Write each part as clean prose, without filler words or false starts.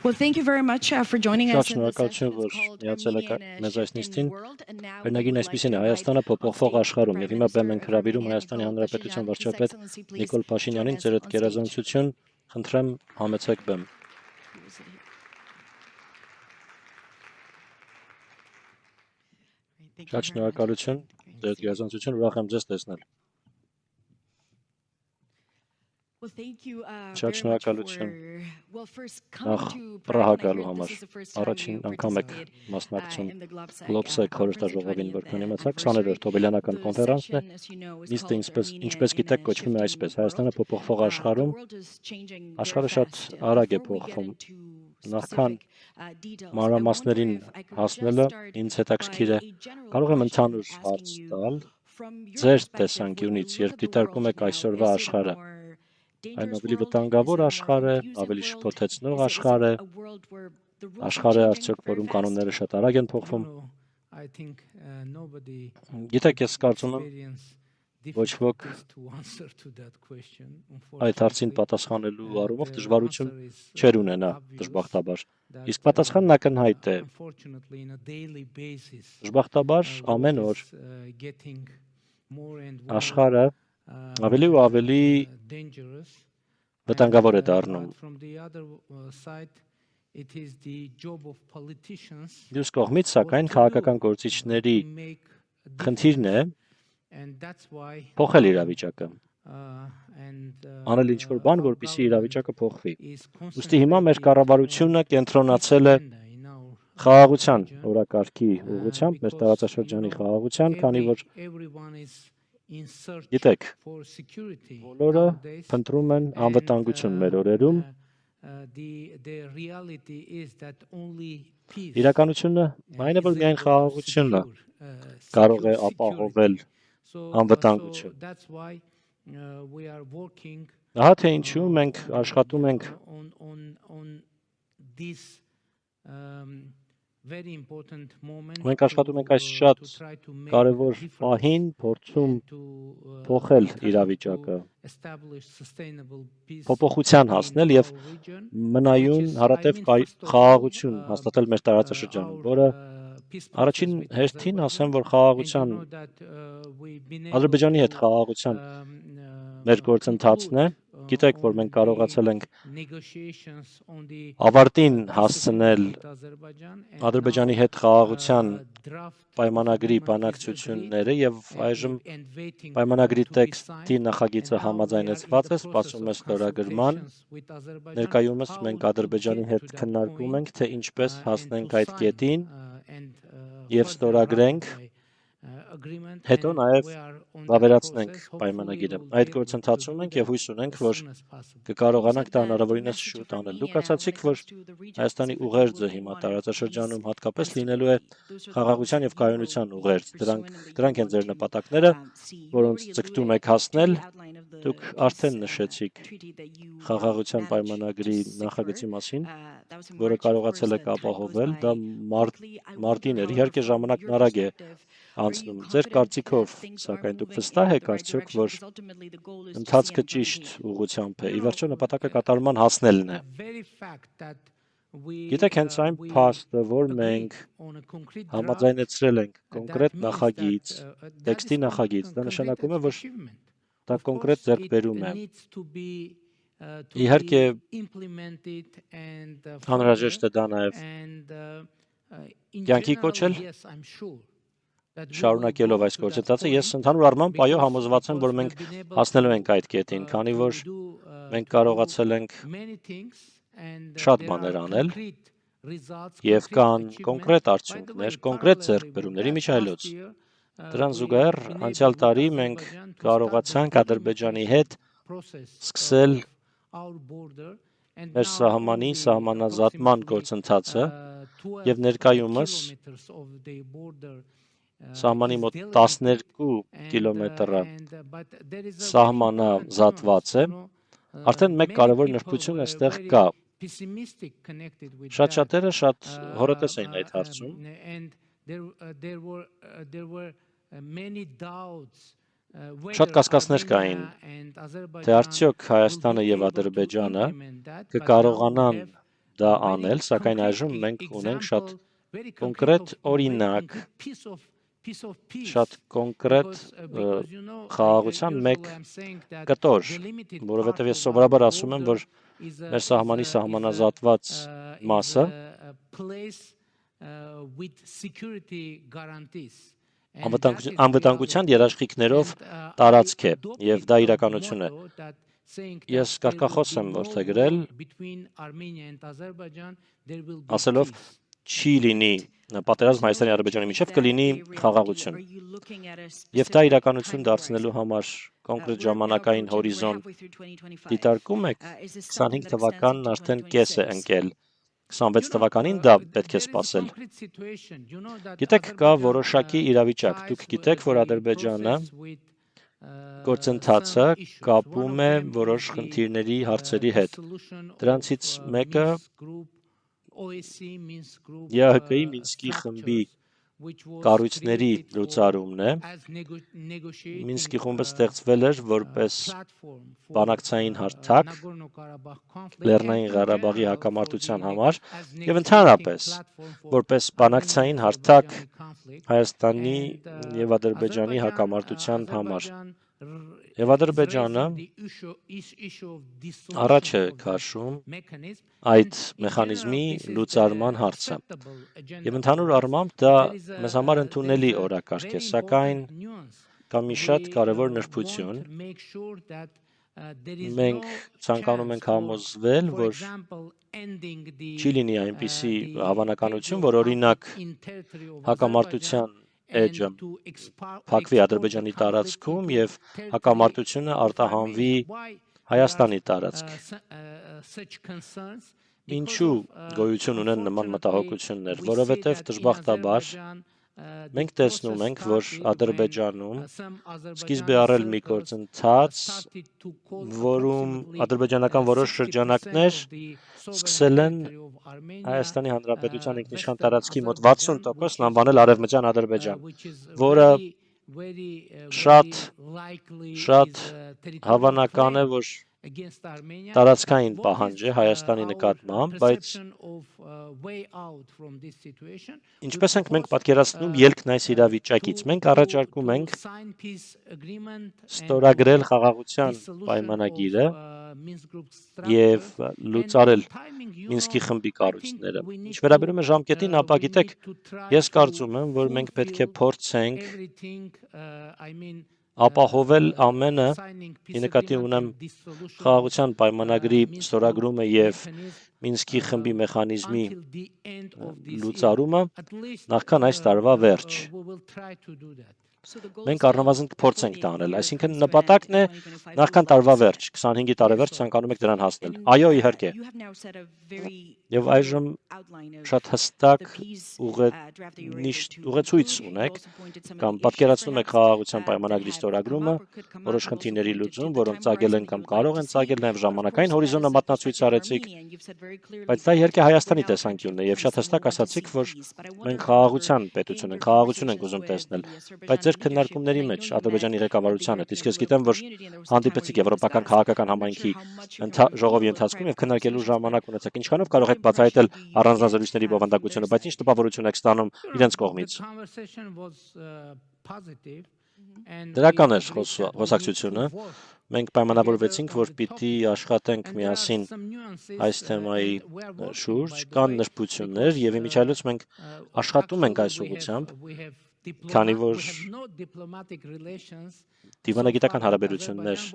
Well, thank you very much for joining us in this Շնորհակալություն, session. որ It's called միացել եք Armenian մեզ այս Shift in նիստին։ World, and now we Վերնագին would like այսպեսին to է, invite Հայաստանը on փոփոխվող stage աշխարհում, Prime եւ հիմա Minister բեմ ենք of հրավիրում Armenia, Հայաստանի Nikol Հանրապետության Pashinyan. His վարչապետ Excellency, please Նիկոլ join Փաշինյանին, us ձեր հետ on stage. գերազանցություն, խնդրեմ համեցեք բեմ։ Thank you Շատ very much. շնորհակալություն, ձեր հետ գերազանցություն, ուրախ եմ ձեզ տեսնել։ Well, thank you Շատ very much շնորհակալություն well, first նախ coming to Պրահա Prague, and I գալու heard համար։ this is the first time Առաջին you անգամ եք participate մասնակցում in the GlobSec Globsec conference, the խորհրդաժողովին, որ 20th քննեցաք anniversary. 20-րդ Հոբելյանական The կոնֆերանսն է։ session, as you know, is Նիստը called ինչպես գիտեք, Armenia կոչվում է Shifting այսպես. World. Հայաստանը փոփոխվող The աշխարհում world is changing very աշխարհը շատ fast. արագ է Before we get փոխվում։ into Նախքան specific details, I wonder մանրամասներին if I could just հասնելը start ինձ by հետաքրքիր է։ a general Կարող եմ question ընդհանուր asking հարց you տալ from your ձեր perspective, when you տեսանկյունից, look երբ at the դիտարկում world եք now, այսօրվա is it a աշխարհը, more այն dangerous ավելի world? Is վտանգավոր it a more աշխարհ է, confusing ավելի world? շփոթեցնող Is աշխարհ է, it a world where the rules are աշխարհ է changing արդյոք, very որում fast? կանոնները շատ արագ են փոխվում։ I think nobody Գիտեք, ես կարծում եմ, experience ոչ ոք difficulties to answer to that question. այդ հարցին Unfortunately, պատասխանելու առումով the դժվարություն answer is չեր ունենա, obvious դժբախտաբար։ that, Իսկ պատասխանն ակնհայտ է։ unfortunately, on a daily basis, Դժբախտաբար ամեն world օր is getting more and more աշխարհը ավելի ու ավելի dangerous. վտանգավոր է And, դառնում։ but from the other side, it is the job of politicians Մյուս կողմից, սակայն, քաղաքական գործիչների to make a խնդիրն է and that's why փոխել now, իրավիճակը, and անել ինչ-որ բան, our որպեսզի government իրավիճակը փոխվի։ is Ոստի հիմա մեր concentrating կառավարությունը on կենտրոնացել է agenda in our խաղաղության region, օրակարգի ուղղությամբ, մեր տարածաշրջանի խաղաղության, քանի որ everyone is in search գիտեք, for security բոլորը nowadays, փնտրում են and, անվտանգություն մեր օրերում։ the reality is that only peace Իրականությունը այն է, որ is միայն able to խաղաղությունը secure, կարող է secure ապահովել security. So անվտանգություն։ that's why we are working Ահա թե ինչու մենք աշխատում ենք on this very important moment Մենք աշխատում ենք այս շատ to try to make կարևոր difference պահին, փորձում and to փոխել try իրավիճակը, to establish sustainable peace փոփոխության in հասնել եւ our region, մնայուն which is, հարատև first of all, խաղաղություն հաստատել մեր տարածաշրջանում, our որը peace առաջին process with հերթին ասեմ, որ Azerbaijan. խաղաղության And you know that, we've been able Ադրբեջանի հետ to, խաղաղության մեր գործընթացն է։ Գիտեք, որ մենք կարողացել ենք negotiations on the ավարտին peace հասցնել agreement with Azerbaijan, and Ադրբեջանի now, հետ խաղաղության draft պայմանագրի of agreement is բանակցությունները եւ այժմ and waiting պայմանագրի to be տեքստի signed. նախագիծը And now we are in համաձայնեցված է, the process սպասում է of ստորագրման։ consultations with Azerbaijan, Ներկայումս how մենք to Ադրբեջանի get հետ to that քննարկում point, ենք, թե ինչպես and հասնենք to այդ sign, կետին and եւ further ստորագրենք, ratify, agreement, հետո and նաեւ we are on that վավերացնենք process. Hopefully պայմանագիրը։ we'll be Այդ able to գործընթացում do ենք that եւ հույս ունենք, as որ soon as possible. կկարողանանք դա The հնարավորինս message շուտ of անել։ Armenia Դուք now, when ասացիք, it որ comes to the region Հայաստանի specifically, ուղերձը will be հիմա one of տարածաշրջանում peace հատկապես and լինելու է security. Those are the goals խաղաղության that եւ you will կայունության be ուղերձ։ pursuing and that you Դրանք են want ձեր to նպատակները, see. You որոնց already ձգտում alluded եք to հասնել։ the outline of the Դուք peace արդեն նշեցիք treaty that you խաղաղության managed պայմանագրի to secure. նախագծի մասին, That was in որը March, of course. կարողացել The եք time goes ապահովել, դա by quickly. I wonder, մարտին էր։ however, Իհարկե from ժամանակն your արագ է perspective, are you անցնում։ Ձեր confident that կարծիքով, things are սակայն դուք moving վստահ in եք the right արդյոք, direction? որ Because ultimately the goal is to see ընթացքը ճիշտ implementation. ուղղությամբ է։ Ի You վերջո know, նպատակը կատարման հասնելն է։ the very fact that we Գիտեք, հենց այն փաստը, որ agreed մենք on a concrete draft, համաձայնեցրել ենք that կոնկրետ means նախագիծ, that տեքստի is նախագիծ, դա concrete նշանակում է, որ achievement. դա Of կոնկրետ course, it ձեռքբերում է։ needs to be Իհարկե implemented and անհրաժեշտ է դա նաև and in կյանքի general, կոչել, yes, I'm sure that we will շարունակելով go այս to that գործընթացը, ես point, ընդհանուր առմամբ այո համոզված եմ, որ because մենք we've been able հասնելու to ենք այդ կետին, քանի որ մենք to կարողացել ենք many things, and շատ there բաներ are անել concrete results, եւ concrete կան achievements. կոնկրետ By the արդյունքներ, way, կոնկրետ parallelly with ձեռքբերումների that, միջայլոց։ last year, Դրան we've զուգահեռ been անցյալ able with տարի մենք Azerbaijan to start the կարողացանք Ադրբեջանի delimitation հետ process սկսել of our border, and մեր now սահմանի only սահմանազատման approximately գործընթացը 12 եւ ներկայումս kilometers of the border սահմանի is մոտ delimited, 12 կիլոմետրը but there is a very important սահմանազատված է։ nuance, Արդեն մեկ many կարևոր people նրբություն were այստեղ very կա։ pessimistic connected with Շատ that. շատերը շատ հորոտես էին այդ հարցում։ And there were many doubts Շատ կասկածներ կային, թե արդյոք Հայաստանը եւ Ադրբեջանը կկարողանան դա անել, սակայն այժմ մենք ունենք շատ կոնկրետ օրինակ, շատ կոնկրետ խաղաղության մեկ կտոր, որովհետև ես սովորաբար ասում եմ, որ մեր սահմանի սահմանազատված մասը անվտանգության երաշխիքներով տարածք է, և դա իրականություն է։ Ես կարգախոս եմ որդեգրել, ասելով չի լինի պատերազմ Հայաստանի Ադրբեջանի միջև, կլինի խաղաղություն։ Եվ դա իրականություն դարձնելու համար կոնկրետ ժամանակային հորիզոն դիտարկում եք, 25 թվականն արդեն կես է ընկել, 26 թվականին դա պետք է սպասել։ Գիտեք, կա որոշակի իրավիճակ, դուք գիտեք, որ Ադրբեջանը գործընթացը կապում է որոշ խնդիրների հարցերի հետ։ Դրանցից մեկը ԵԱՀԿ-ի Մինսկի խմբի կառույցների լուծարումն է։ Մինսկի խումբը ստեղծվել էր որպես բանակցային հարթակ Լեռնային Ղարաբաղի հակամարտության համար և ընդհանրապես որպես բանակցային հարթակ Հայաստանի և Ադրբեջանի հակամարտության համար։ Եվ Ադրբեջանը առաջ է քաշում այդ մեխանիզմի լուծարման հարցը։ Եվ ընդհանուր առմամբ դա մեզ համար ընդունելի օրակարգ է, սակայն կա մի շատ կարևոր նրբություն։ Մենք ցանկանում ենք համոզվել, որ չի լինի այնպիսի հավանականություն, որ օրինակ հակամարտության էջը փակվի Ադրբեջանի տարածքում և հակամարտությունը արտահանվի Հայաստանի տարածք։ Ինչու գոյություն ունեն նման մտահոգություններ, որովհետև դժբախտաբար մենք տեսնում ենք, որ Ադրբեջանում սկիզբ է առել մի գործընթաց, որում ադրբեջանական որոշ շրջանակներ սկսել են Հայաստանի Հանրապետության ինքնիշխան տարածքի մոտ 60%-ն անվանել Արևմտյան Ադրբեջան, որը շատ հավանական է, որ տարածքային պահանջ է Հայաստանի նկատմամբ, բայց ինչպես ենք մենք պատկերացնում ելքն այս իրավիճակից։ Մենք առաջարկում ենք ստորագրել խաղաղության պայմանագիրը և լուծարել Մինսկի խմբի կառույցները։ Ինչ վերաբերում է ժամկետին, ապա գիտեք, ես կարծում եմ, որ մենք պետք է փորձենք ապահովել ամենը, ի նկատի ունեմ խաղաղության պայմանագրի ստորագրումը և Մինսկի խմբի մեխանիզմի լուծարումը նախքան այս տարվա վերջ։ Մենք առնվազն կփորձենք դա անել, այսինքն նպատակն է նախքան տարվա վերջ, 25-ի տարեվերջ ցանկանում եք դրան հասնել։ Այո, իհարկե։ Եվ այժմ շատ հստակ ուղեցույց ունեք, կամ պատկերացնում եք խաղաղության պայմանագրի ստորագրումը, որոշ խնդիրների լուծում, որոնք ծագել են կամ կարող են ծագել, նաև ժամանակային հորիզոնը մատնացույց արեցիք, բայց դա իհարկե Հայաստանի տեսանկյունն է, և շատ հստակ ասացիք, որ մենք խաղաղության պետություն ենք, խաղաղություն ենք ուզում տեսնել, բայց ձեր քննարկումների մեջ Ադրբեջանի ղեկավարության հետ, իսկ ես գիտեմ, որ հանդիպեցիք Եվրոպական քաղաքական համայնքի ժողովի ընթացքում և քննարկելու ժամանակ ունեցեք, ինչքանով կարող եք բացահայտել առանձնազրույցների բովանդակությունը, բայց ինչ տպավորություն եք ստանում իրենց կողմից։ Դրական էր խոսակցությունը, մենք պայմանավորվեցինք, որ պիտի աշխատենք միասին այս թեմայի շուրջ, կան նրբություններ և իմիջիայլոց մենք աշխատում ենք այս ուղղությամբ, քանի որ դիվանագիտական հարաբերություններ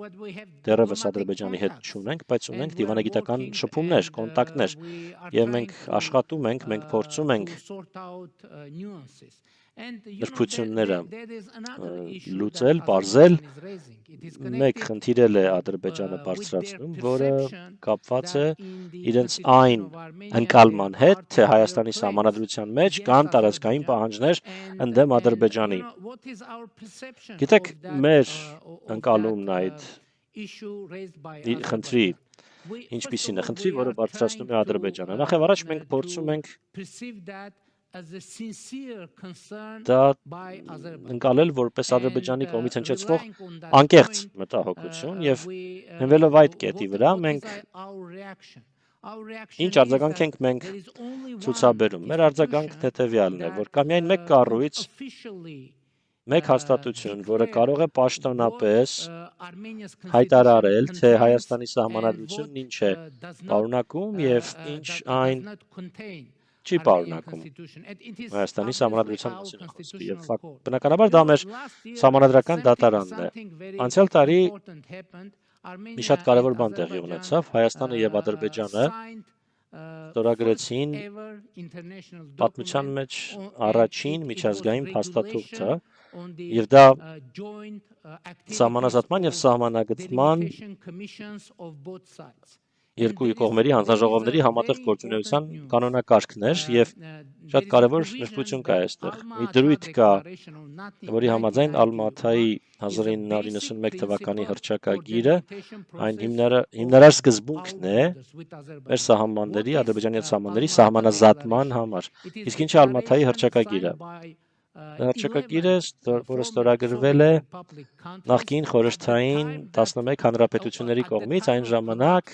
դեռևս Ադրբեջանի հետ չունենք, բայց ունենք դիվանագիտական շփումներ, կոնտակտներ, և մենք աշխատում ենք, մենք փորձում ենք նրբությունները լուծել, պարզել։ Մեկ խնդիր էլ է Ադրբեջանը բարձրացնում, որը կապված է իրենց այն ընկալման հետ, թե Հայաստանի սահմանադրության մեջ կան տարածքային պահանջներ ընդդեմ Ադրբեջանի։ Գիտեք, մեր ընկալումն այդ խնդրի ինչպիսին է, խնդրի, որը բարձրացնում է Ադրբեջանը։ Նախ եւ առաջ մենք փորձում ենք դա ընկալել որպես Ադրբեջանի կողմից հնչեցվող անկեղծ մտահոգություն, եւ հենվելով այդ կետի վրա մենք Ինչ արձագանք ենք մենք ցուցաբերում։ Մեր արձագանքն հետևյալն է, որ կա միայն մեկ կառույց, մեկ հաստատություն, որը կարող է պաշտոնապես հայտարարել, թե Հայաստանի սահմանադրությունն ինչ է պարունակում եւ ինչ այն չի պարունակում։ Հայաստանի սահմանադրության մասին է խոսքը եւ բնականաբար դա մեր սահմանադրական դատարանն է։ Անցյալ տարի մի շատ կարևոր բան տեղի ունեցավ։ Հայաստանը եւ Ադրբեջանը ստորագրեցին պատմության մեջ առաջին միջազգային փաստաթուղթը եւ դա սահմանազատման եւ սահմանագծման երկու կողմերի հանձնաժողովների համատեղ գործունեության կանոնակարգն էր եւ շատ կարևոր նշություն կա այստեղ։ Մի դրույթ կա, որի համաձայն Ալմաթայի 1991 թվականի հռչակագիրը այն հիմնարար սկզբունքն է մեր սահմանների, Ադրբեջանի սահմանների սահմանազատման համար։ Իսկ ինչ է Ալմաթայի հռչակագիրը։ Հռչակագիրը, որը ստորագրվել է նախկին խորհրդային 11 հանրապետությունների կողմից այն ժամանակ,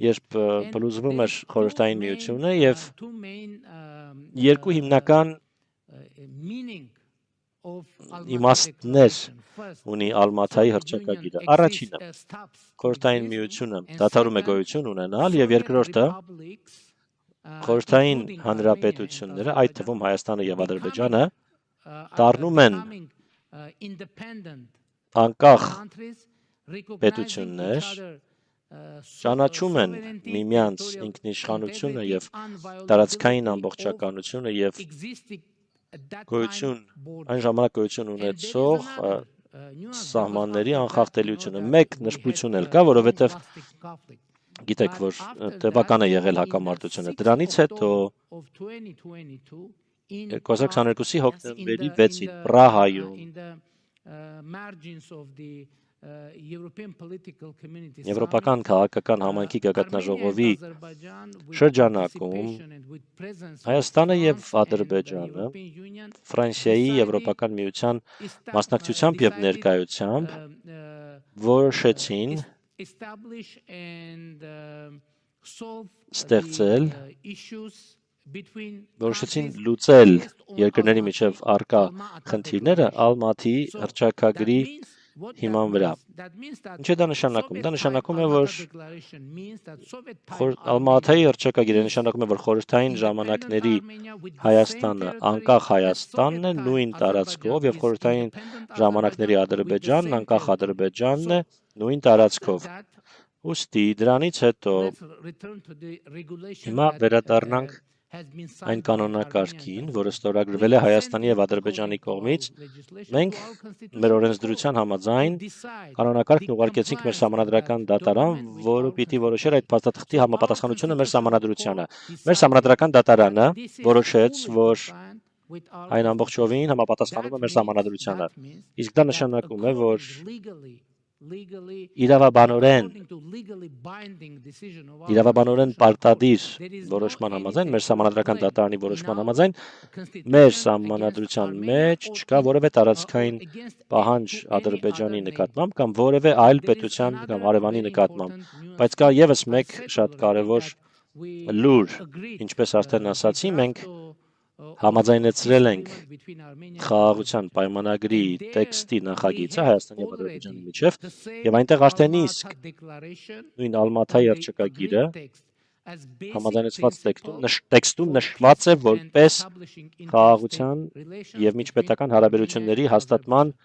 երբ փլուզվում էր խորհրդային միությունը եւ երկու հիմնական իմաստներ ունի Ալմաթայի հռչակագիրը։ Առաջինը խորհրդային միությունը դադարում է գոյություն ունենալ եւ երկրորդը խորհրդային հանրապետությունները, այդ թվում Հայաստանը եւ Ադրբեջանը դառնում են անկախ պետություններ, ճանաչում են միմյանց ինքնիշխանությունը եւ տարածքային ամբողջականությունը եւ այն ժամանակ գոյություն ունեցող սահմանների անխախտելիությունը։ Մեկ նշբություն էլ կա, որովհետեւ գիտեք, որ տևական է եղել հակամարտությունը։ Դրանից հետո 2022-ի հոկտեմբերի 6-ին Պրահայում Եվրոպական քաղաքական համայնքի գագաթնաժողովի շրջանակում Հայաստանը եւ Ադրբեջանը Ֆրանսիայի Եվրոպական միության մասնակցությամբ եւ ներկայությամբ որոշեցին ստեղծել որոշեցին լուծել երկրների միջև առկա խնդիրները Ալմաթիի հռչակագրի հիման վրա։ Ինչ է դա նշանակում։ Դա նշանակում է, որ Ալմաթայի հռչակագիրը նշանակում է, որ խորհրդային ժամանակների Հայաստանը անկախ Հայաստանն է նույն տարածքով եւ խորհրդային ժամանակների Ադրբեջանն անկախ Ադրբեջանն է նույն տարածքով։ Ուստի դրանից հետո հիմա վերադառնանք այն կանոնակարգին, որը ստորագրվել է Հայաստանի եւ Ադրբեջանի կողմից, մենք մեր օրենսդրության համաձայն կանոնակարգն ուղարկեցինք մեր սահմանադրական դատարան, որը պիտի որոշեր այդ փաստաթղթի համապատասխանությունը մեր սահմանադրությանը։ Մեր սահմանադրական դատարանը որոշեց, որ այն ամբողջովին համապատասխանում է մեր սահմանադրությանը։ Իսկ դա նշանակում է, որ իրավաբանորեն պարտադիր որոշման համաձայն, մեր սահմանադրական դատարանի որոշման համաձայն, մեր սահմանադրության մեջ չկա որևէ տարածքային պահանջ Ադրբեջանի նկատմամբ կամ որևէ այլ պետության կամ հարևանի նկատմամբ, բայց կա եւս մեկ շատ կարևոր լուր, ինչպես արդեն ասացի, մենք համաձայնեցրել ենք խաղաղության պայմանագրի տեքստի նախագիծը Հայաստանի եւ Ադրբեջանի միջև եւ այնտեղ արդեն իսկ նույն Ալմաթայի հռչակագիրը համաձայնեցված տեքստում նշված է որպես խաղաղության եւ միջպետական հարաբերությունների հաստատման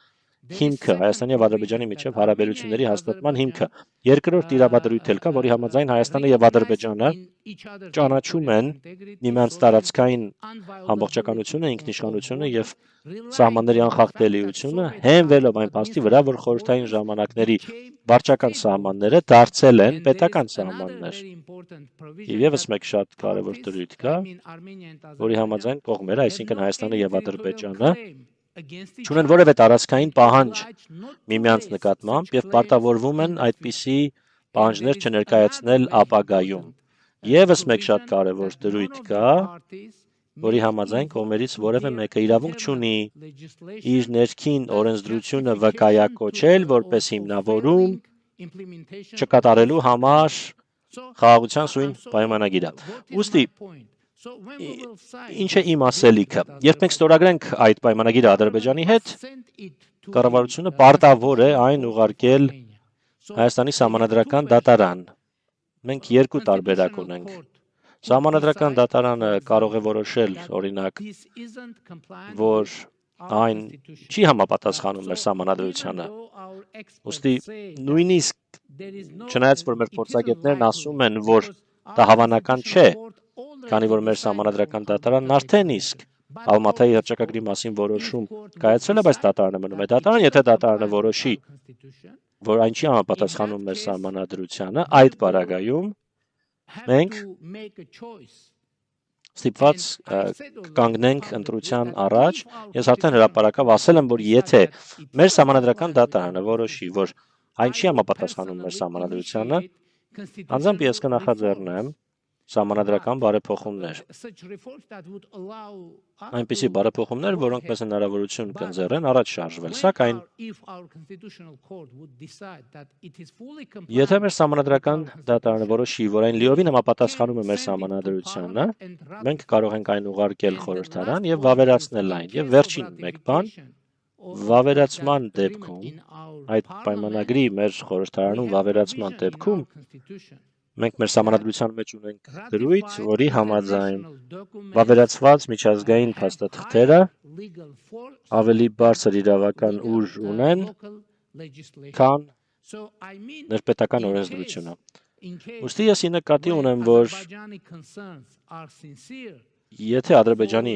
հիմքը, Հայաստանի եւ Ադրբեջանի միջև հարաբերությունների հաստատման հիմքը։ Երկրորդ իրավադրույթ էլ կա, որի համաձայն Հայաստանը եւ Ադրբեջանը ճանաչում են միմյանց տարածքային ամբողջականությունը, ինքնիշխանությունը եւ սահմանների անխախտելիությունը, հենվելով այն փաստի վրա, որ խորհրդային ժամանակների վարչական սահմանները դարձել են պետական սահմաններ։ Եվ եւս մեկ շատ կարեւոր դրույթ կա, որի համաձայն կողմերը, այսինքն Հայաստանը եւ Ադրբեջանը չունեն որևէ տարածքային պահանջ միմյանց նկատմամբ եւ պարտավորվում են այդպիսի պահանջներ չներկայացնել ապագայում։ Եվս մեկ շատ կարևոր դրույթ կա, որի համաձայն կողմերից որևէ մեկը իրավունք չունի իր ներքին օրենսդրությունը վկայակոչել որպես հիմնավորում չկատարելու համար խաղաղության սույն պայմանագիրը։ Ուստի ինչ է իմ ասելիքը։ Երբ մենք ստորագրենք այդ պայմանագիրը Ադրբեջանի հետ, կառավարությունը պարտավոր է այն ուղարկել Հայաստանի սահմանադրական դատարան։ Մենք երկու տարբերակ ունենք։ Սահմանադրական դատարանը կարող է որոշել, օրինակ, որ այն չի համապատասխանում մեր սահմանադրությանը։ Ուստի նույնիսկ չնայած որ մեր փորձագետներն ասում են, որ դա հավանական չէ, քանի որ մեր սահմանադրական դատարանն արդեն իսկ Ալմատայի հռչակագրի մասին որոշում կայացրել է, բայց դատարանը մնում է դատարան, եթե դատարանը որոշի, որ այն չի համապատասխանում մեր սահմանադրությանը, այդ պարագայում մենք ստիպված կանգնենք ընտրության առաջ։ Ես արդեն հրապարակավ ասել եմ, որ եթե մեր սահմանադրական դատարանը որոշի, որ այն չի համապատասխանում մեր սահմանադրությանը, անձամբ ես կնախաձեռնեմ սահմանադրական բարեփոխումներ։ Այնպիսի բարեփոխումներ, որոնք մեզ հնարավորություն կընձեռեն առաջ շարժվել, սակայն եթե մեր սահմանադրական դատարանը որոշի, որ այն լիովին համապատասխանում է մեր սահմանադրությանը, մենք կարող ենք այն ուղարկել խորհրդարան եւ վավերացնել այն։ Եվ վերջին մեկ բան, վավերացման դեպքում, այդ պայմանագրի մեր խորհրդարանում վավերացման դեպքում մենք մեր սահմանադրության մեջ ունենք դրույթ, որի համաձայն վավերացված միջազգային փաստաթղթերը ավելի բարձր իրավական ուժ ունեն, քան ներպետական օրենսդրությունը։ Ուստի ես ի նկատի ունեմ, որ եթե Ադրբեջանի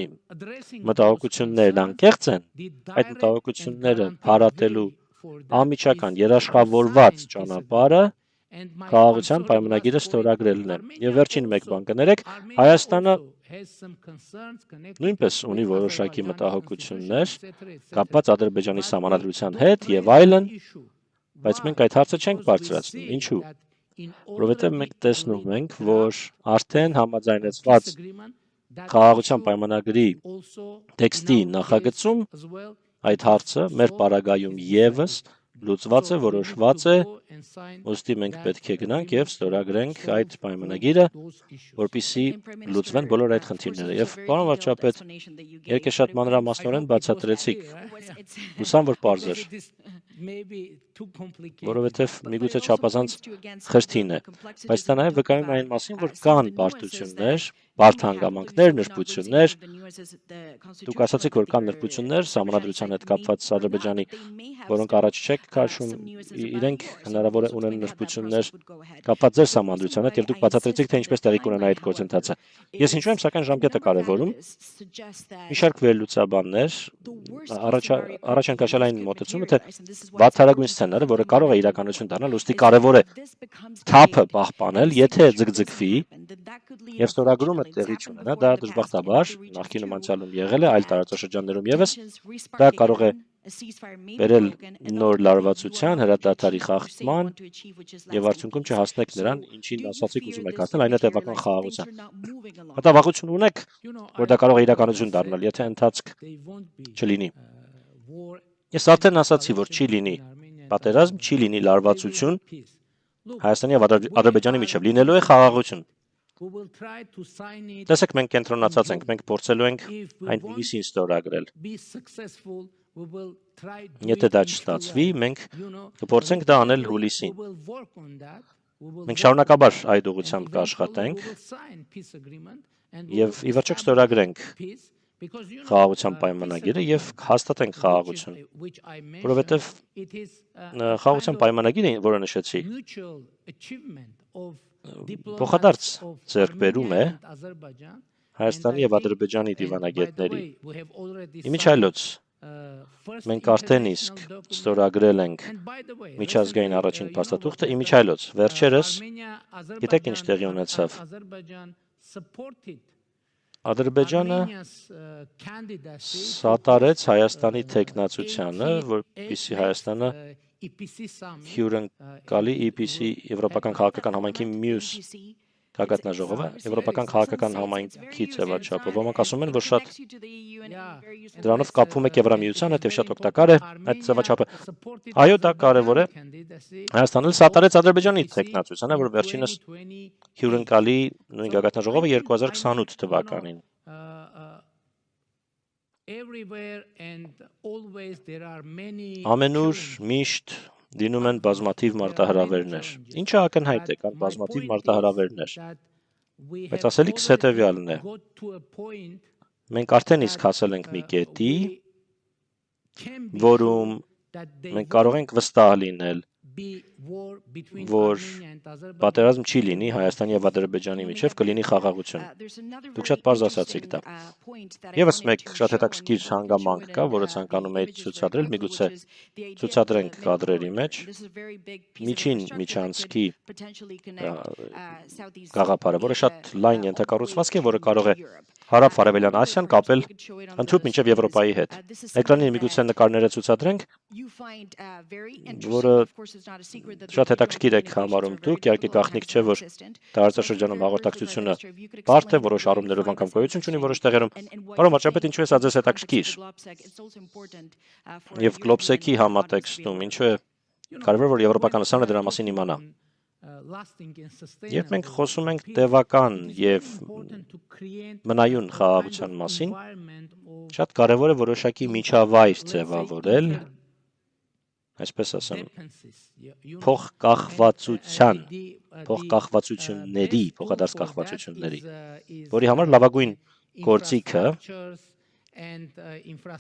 մտահոգություններն անկեղծ են, այդ մտահոգությունները փարատելու անմիջական երաշխավորված ճանապարհը խաղաղության պայմանագիրը ստորագրելն է։ Եվ վերջին մեկ բան կներեք, Հայաստանը նույնպես ունի որոշակի մտահոգություններ կապված Ադրբեջանի սահմանադրության հետ եւ այլն, բայց մենք այդ հարցը չենք բարձրացնում։ Ինչու՞։ Որովհետեւ մենք տեսնում ենք, որ արդեն համաձայնեցված խաղաղության պայմանագրի տեքստի նախագծում այդ հարցը մեր պարագայում եւս լուծված է, որոշված է, ուստի մենք պետք է գնանք եւ ստորագրենք այդ պայմանագիրը, որպեսզի լուծվեն բոլոր այդ խնդիրները։ Եվ պարոն վարչապետ, երկու շատ մանրամասնորեն բացատրեցիք։ Հուսամ, որ պարզ էր, որովհետեւ միգուցե չափազանց խրթին է, բայց դա նաեւ վկայում է այն մասին, որ կան բարդություններ, բարդ հանգամանքներ, նրբություններ։ Դուք ասացիք, որ կան նրբություններ սահմանադրության հետ կապված Ադրբեջանի, որոնք առաջ չեք քաշում, իրենք հնարավոր է ունեն նրբություններ կապված ձեր սահմանադրության հետ, եւ դուք բացատրեցիք, թե ինչպես տեղի կունենա այդ գործընթացը։ Ես ինչու եմ սակայն ժամկետը կարևորում։ Մի շարք վերլուծաբաններ առաջ են քաշել այն մոտեցումը, թե վատթարագույն սցենարը, որը կարող է իրականություն դառնալ, ուստի կարևոր է թափը պահպանել, եթե ձգձգվի եւ ստորագրումը տեղի չունենա, դա դժբախտաբար նախկինում անցյալում եղել է, այլ տարածաշրջաններում եւս, դա կարող է բերել նոր լարվածության, հրադադարի խախտման եւ արդյունքում չհասնեք նրան, ինչին ասացիք ուզում եք հասնել, այն է տևական խաղաղության։ Մտավախություն ունեք, որ դա կարող է իրականություն դառնալ, եթե ընթացք չլինի։ Ես արդեն ասացի, որ չի լինի պատերազմ, չի լինի լարվածություն Հայաստանի եւ Ադրբեջանի միջեւ, լինելու է խաղաղություն։ Տեսեք, մենք կենտրոնացած ենք, մենք փորձելու ենք այն հունիսին ստորագրել։ Եթե դա չստացվի, մենք կփորձենք դա անել հուլիսին։ Մենք շարունակաբար այդ ուղղությամբ կաշխատենք եւ ի վերջո կստորագրենք խաղաղության պայմանագիրը եւ հաստատենք խաղաղություն, որովհետեւ խաղաղության պայմանագիրը, որը նշեցի, փոխադարձ ձեռքբերում է Հայաստանի եւ Ադրբեջանի դիվանագետների։ Իմիջայլոց մենք արդեն իսկ ստորագրել ենք միջազգային առաջին փաստաթուղթը, իմիջայլոց վերջերս գիտեք ինչ տեղի ունեցավ։ Ադրբեջանը սատարեց Հայաստանի թեկնածությանը, որպեսզի Հայաստանը հյուրընկալի EPC Եվրոպական քաղաքական համայնքի մյուս Գագաթնաժողովը եվրոպական քաղաքական համայնքի ձևաչափը։ Ոմանք ասում են, որ շատ դրանով կապվում է Եվրամիության հետ եւ շատ օգտակար է այդ ձևաչափը։ Այո, դա կարևոր է։ Հայաստանը սատարեց Ադրբեջանի թեկնածությանը, որ վերջինս հյուրընկալի նույն գագաթնաժողովը 2028 թվականին։ Ամենուր միշտ լինում են բազմաթիվ մարտահրավերներ։ Ինչը ակնհայտ է, կան բազմաթիվ մարտահրավերներ։ Բայց ասելիքս հետևյալն է. մենք արդեն իսկ հասել ենք մի կետի, որում մենք կարող ենք վստահ լինել, որ պատերազմ չի լինի Հայաստանի եւ Ադրբեջանի միջև, կլինի խաղաղություն։ Դուք շատ պարզ ասացիք դա։ Եվս մեկ շատ հետաքրքիր հանգամանք կա, որը ցանկանում էի ցուցադրել, միգուցե ցուցադրենք կադրերի մեջ միջին միջանցքի գաղափարը, որը շատ լայն ենթակառուցվածք է, որը կարող է հարավ-արևելյան Ասիան կապել ընդհուպ մինչև Եվրոպայի հետ։ Էկրանին միգուցե նկարները ցուցադրենք, որը շատ հետաքրքիր եք համարում դուք, իհարկե գաղտնիք չէ, որ տարածաշրջանում հաղորդակցությունը բարդ է, որոշ առումներով անգամ գոյություն չունի որոշ տեղերում, պարոն վարչապետ, ինչու է սա ձեզ հետաքրքիր։ Եվ Գլոբսեքի համատեքստում ինչու է կարևոր, որ եվրոպական լսարանը դրա մասին իմանա։ Երբ մենք խոսում ենք տևական եւ մնայուն խաղաղության մասին, շատ կարևոր է որոշակի միջավայր ձևավորել, այսպես ասեմ, փոխկախվածությունների, փոխադարձ կախվածությունների, որի համար լավագույն գործիքը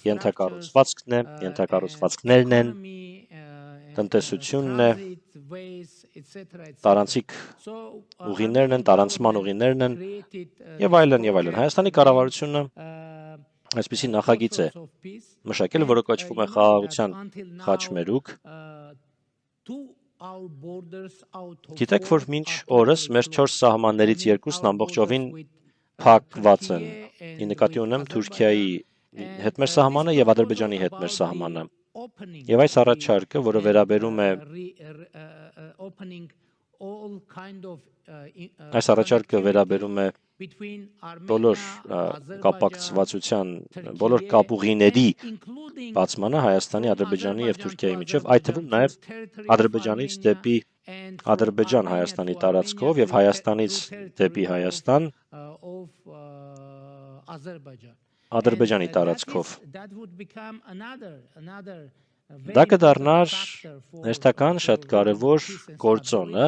ենթակառուցվածքներն են, տնտեսությունն է, տարանցիկ ուղիներն են, տարանցման ուղիներն են եւ այլն եւ այլն։ Հայաստանի կառավարությունը այսպիսի նախագիծ է մշակել, որը կոչվում է խաղաղության խաչմերուկ։ Գիտեք, որ մինչ օրս մեր 4 սահմաններից 2-ն ամբողջովին փակված են։ Ի նկատի ունեմ Թուրքիայի հետ մեր սահմանը եւ Ադրբեջանի հետ մեր սահմանը։ Եվ այս առաջարկը, որը վերաբերում է այս առաջարկը վերաբերում է բոլոր կապակցվածության, բոլոր կապուղիների բացմանը Հայաստանի, Ադրբեջանի եւ Թուրքիայի միջև, այդ թվում նաեւ Ադրբեջանից դեպի Ադրբեջան Հայաստանի տարածքով եւ Հայաստանից դեպի Հայաստան Ադրբեջանի տարածքով։ Դա կդառնար հերթական շատ կարևոր գործոնը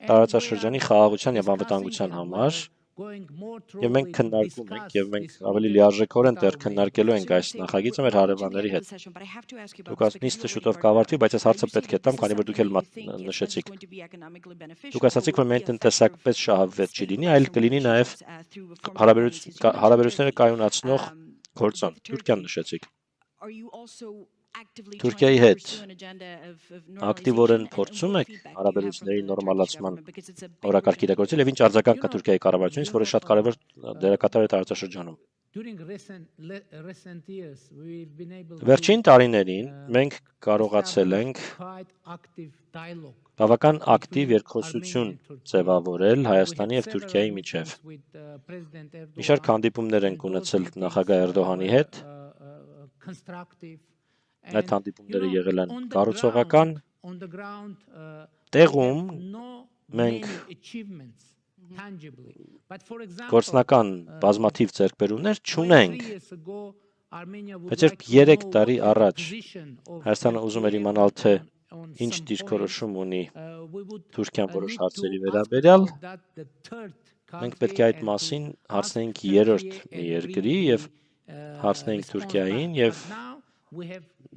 տարածաշրջանի խաղաղության եւ անվտանգության համար, եւ մենք քննարկում ենք եւ մենք ավելի լիարժեքորեն դեռ քննարկելու ենք այս նախագիծը մեր հարևանների հետ։ Դուք նիստը շուտով կավարտվի, բայց այս հարցը պետք է տամ, քանի որ դուք էլ նշեցիք։ Դուք ասացիք, որ միայն տնտեսապես շահավետ չի լինի, այլ կլինի նաեւ հարաբերությունները կայունացնող գործոն։ Թուրքիան նշեցիք։ Թուրքիայի հետ ակտիվորեն փորձում եք հարաբերությունների նորմալացման օրակարգ իրագործել եւ ինչ արձագանք կա Թուրքիայի կառավարությունից, որը շատ կարևոր դերակատար է տարածաշրջանում։ Վերջին տարիներին մենք կարողացել ենք բավական ակտիվ երկխոսություն ձևավորել Հայաստանի եւ Թուրքիայի միջև։ Մի շարք հանդիպումներ ենք ունեցել նախագահ Էրդողանի հետ։ Այդ հանդիպումները եղել են կառուցողական, տեղում մենք գործնական բազմաթիվ ձեռքբերումներ չունենք, բայց երբ 3 տարի առաջ Հայաստանը ուզում էր իմանալ, թե ինչ դիրքորոշում ունի Թուրքիան որոշ հարցերի վերաբերյալ, մենք պետք է այդ մասին հարցնեինք երրորդ մի երկրի եւ հարցնեինք Թուրքիային եւ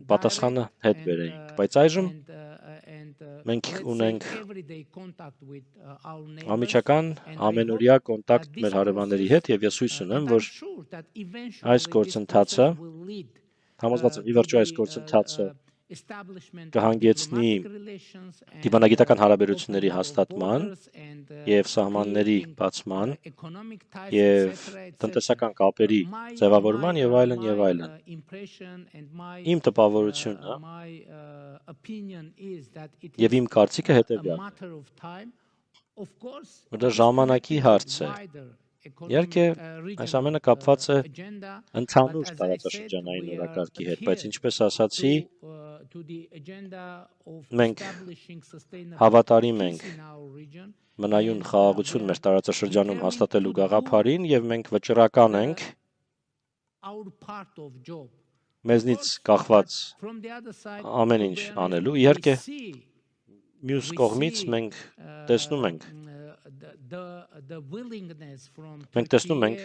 պատասխանը հետ բերեինք, բայց այժմ մենք ունենք ամիջական ամենօրյա կոնտակտ մեր հարևանների հետ եւ ես հույս ունեմ, որ այս գործընթացը համոզված եմ, ի վերջո այս գործընթացը կհանգեցնի դիվանագիտական հարաբերությունների հաստատման եւ սահմանների բացման եւ տնտեսական կապերի ձևավորման եւ այլն եւ այլն։ Իմ տպավորությունը եւ իմ կարծիքը հետեւյալն է. Որտեղ ժամանակի հարց է։ Իհարկե, այս ամենը կապված է ընդհանուր տարածաշրջանային օրակարգի հետ, բայց ինչպես ասացի, մենք հավատարիմ ենք մնայուն խաղաղություն մեր տարածաշրջանում հաստատելու գաղափարին եւ մենք վճռական ենք մեզնից կախված ամեն ինչ անելու։ Իհարկե, մյուս կողմից մենք տեսնում ենք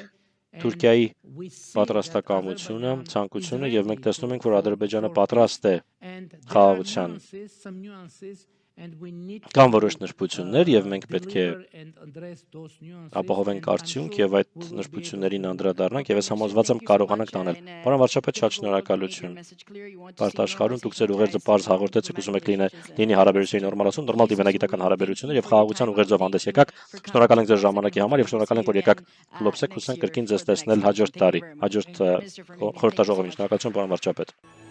Թուրքիայի պատրաստակամությունը, ցանկությունը եւ մենք տեսնում ենք, որ Ադրբեջանը պատրաստ է խաղաղության։ Կան որոշ նշբություններ եւ մենք պետք է ապահովենք արդյունք եւ այդ նշբություններին անդրադառնանք եւ ես համոզված եմ կարողանանք տանել։ Պարոն վարչապետ, շատ շնորհակալություն։ Բարդ աշխարհում դուք ձեր ուղերձը պարզ հաղորդեցիք, ուզում եք լինի հարաբերությունների նորմալացում, նորմալ դիվանագիտական հարաբերություններ եւ խաղաղության ուղերձով հանդես եկաք։ Շնորհակալ ենք ձեր ժամանակի համար եւ շնորհակալ ենք, որ եկաք Լոբսեք, հուսանք կրկին ձեզ տեսնել հաջորդ տարի, հաջորդ խորհրդաժողովին։ Շնորհակալություն, պարոն վարչապետ։